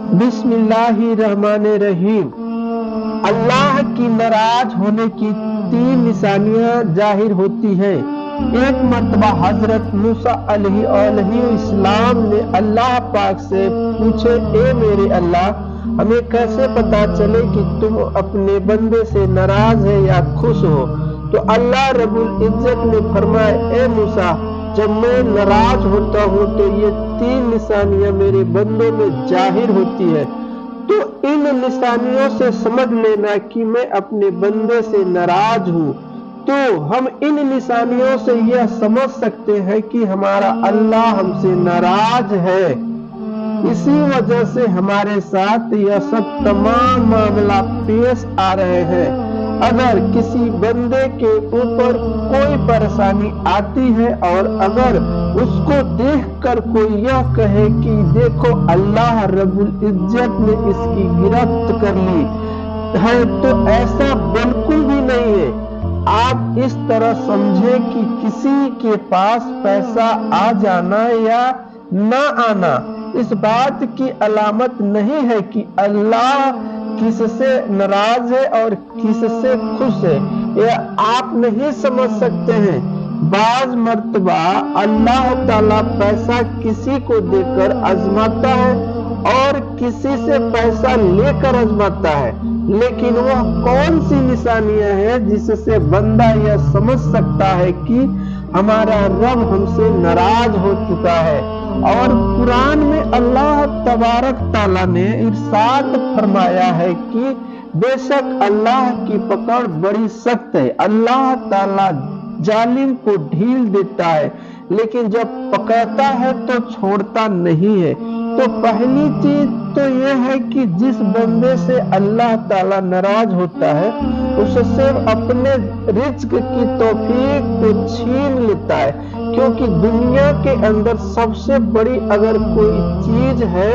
بسم اللہ الرحمن الرحیم۔ اللہ کی ناراض ہونے کی 3 نشانیاں ظاہر ہوتی ہیں۔ ایک مرتبہ حضرت موسیٰ علیہ السلام نے اللہ پاک سے پوچھے، اے میرے اللہ، ہمیں کیسے پتا چلے کہ تم اپنے بندے سے ناراض ہے یا خوش ہو؟ تو اللہ رب العزت نے فرمایا، اے موسیٰ، جب میں ناراض ہوتا ہوں تو یہ 3 نشانیاں میرے بندوں میں ظاہر ہوتی ہے، تو ان نشانیوں سے سمجھ لینا کہ میں اپنے بندے سے ناراض ہوں۔ تو ہم ان نشانیوں سے یہ سمجھ سکتے ہیں کہ ہمارا اللہ ہم سے ناراض ہے۔ اسی وجہ سے ہمارے ساتھ یہ سب تمام معاملات پیش آ رہے ہیں۔ اگر کسی بندے کے اوپر کوئی پریشانی آتی ہے اور اگر اس کو دیکھ کر کوئی یہ کہے کہ دیکھو اللہ رب العزت نے اس کی گرفت کر لی ہے، تو ایسا بالکل بھی نہیں ہے۔ آپ اس طرح سمجھیں کہ کسی کے پاس پیسہ آ جانا یا نہ آنا اس بات کی علامت نہیں ہے کہ اللہ کس سے ناراض ہے اور کس سے خوش ہے، یہ آپ نہیں سمجھ سکتے ہیں۔ بعض مرتبہ اللہ تعالیٰ پیسہ کسی کو دے کر آزماتا ہے اور کسی سے پیسہ لے کر آزماتا ہے، لیکن وہ کون سی نشانیاں ہیں جس سے بندہ یہ سمجھ سکتا ہے کہ ہمارا رب ہم سے ناراض ہو چکا ہے؟ اور قرآن میں اللہ تبارک تعالیٰ نے ارشاد فرمایا ہے کہ بے شک اللہ کی پکڑ بڑی سخت ہے۔ اللہ تعالیٰ ظالم کو ڈھیل دیتا ہے لیکن جب پکڑتا ہے تو چھوڑتا نہیں ہے۔ تو پہلی چیز تو یہ ہے کہ جس بندے سے اللہ تعالیٰ ناراض ہوتا ہے اس سے اپنے رزق کی توفیق کو چھین لیتا ہے، کیونکہ دنیا کے اندر سب سے بڑی اگر کوئی چیز ہے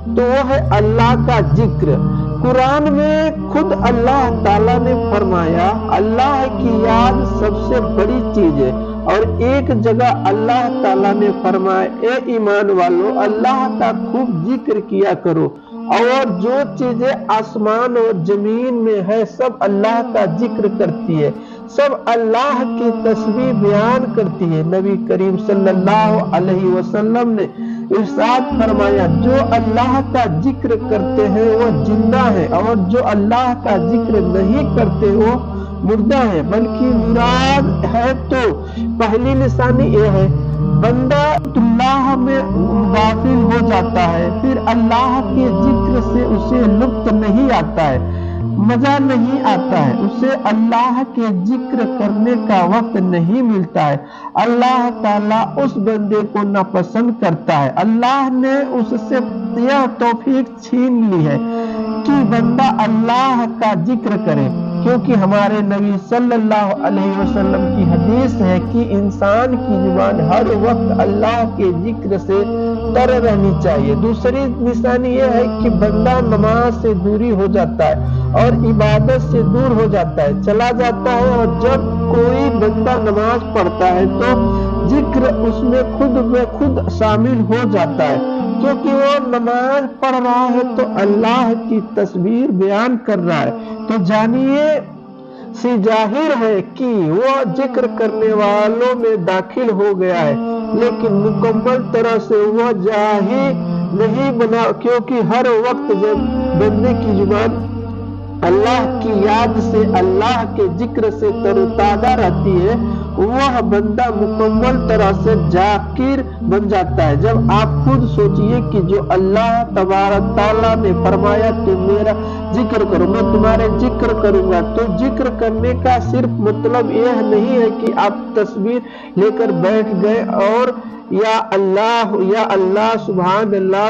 تو وہ ہے اللہ کا ذکر۔ قرآن میں خود اللہ تعالیٰ نے فرمایا اللہ کی یاد سب سے بڑی چیز ہے، اور ایک جگہ اللہ تعالیٰ نے فرمایا، اے ایمان والو، اللہ کا خوب ذکر کیا کرو، اور جو چیزیں آسمان اور زمین میں ہے سب اللہ کا ذکر کرتی ہے، سب اللہ کی تسبیح بیان کرتی ہے۔ نبی کریم صلی اللہ علیہ وسلم نے ارشاد فرمایا، جو اللہ کا ذکر کرتے ہیں وہ زندہ ہے، اور جو اللہ کا ذکر نہیں کرتے وہ مردہ ہے۔ بلکہ مراد ہے تو پہلی نشانی یہ ہے، بندہ اللہ میں غافل ہو جاتا ہے، پھر اللہ کے ذکر سے اسے لطف نہیں آتا ہے، مزہ نہیں آتا ہے، اسے اللہ کے ذکر کرنے کا وقت نہیں ملتا ہے۔ اللہ تعالیٰ اس بندے کو ناپسند کرتا ہے۔ اللہ نے اس سے یہ توفیق چھین لی ہے کہ بندہ اللہ کا ذکر کرے، کیونکہ ہمارے نبی صلی اللہ علیہ وسلم کی حدیث ہے کہ انسان کی زبان ہر وقت اللہ کے ذکر سے تر رہنی چاہیے۔ دوسری نشانی یہ ہے کہ بندہ نماز سے دوری ہو جاتا ہے اور عبادت سے دور ہو جاتا ہے، چلا جاتا ہے، اور جب کوئی بندہ نماز پڑھتا ہے تو ذکر اس میں خود شامل ہو جاتا ہے، کیونکہ وہ نماز پڑھ رہا ہے تو اللہ کی تسبیح بیان کر رہا ہے۔ تو جانیے سی ظاہر ہے کہ وہ ذکر کرنے والوں میں داخل ہو گیا ہے، لیکن مکمل طرح سے وہ ظاہر نہیں بنا، کیونکہ ہر وقت جب بندے کی زبان اللہ کی یاد سے، اللہ کے ذکر سے تر و تازہ رہتی ہے، وہ بندہ مکمل طرح سے ذاکر بن جاتا ہے۔ جب آپ خود سوچئے کہ جو اللہ تبارک تعالیٰ نے فرمایا کہ میرا ذکر کرو، میں تمہارے ذکر کروں گا، تو ذکر کرنے کا صرف مطلب یہ نہیں ہے کہ آپ تصویر لے کر بیٹھ گئے اور یا اللہ سبحان اللہ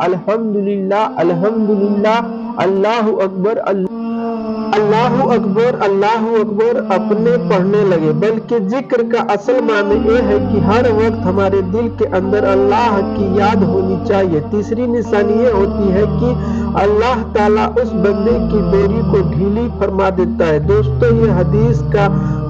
الحمدللہ الحمدللہ اللہ اکبر اللہ اکبر اپنے پڑھنے لگے، بلکہ ذکر کا اصل معنی یہ ہے کہ ہر وقت ہمارے دل کے اندر اللہ کی یاد ہونی چاہیے۔ تیسری نشانی یہ ہوتی ہے کہ اللہ تعالیٰ اس بندے کی ڈوری کو ڈھیلی فرما دیتا ہے۔ دوستو، یہ حدیث کا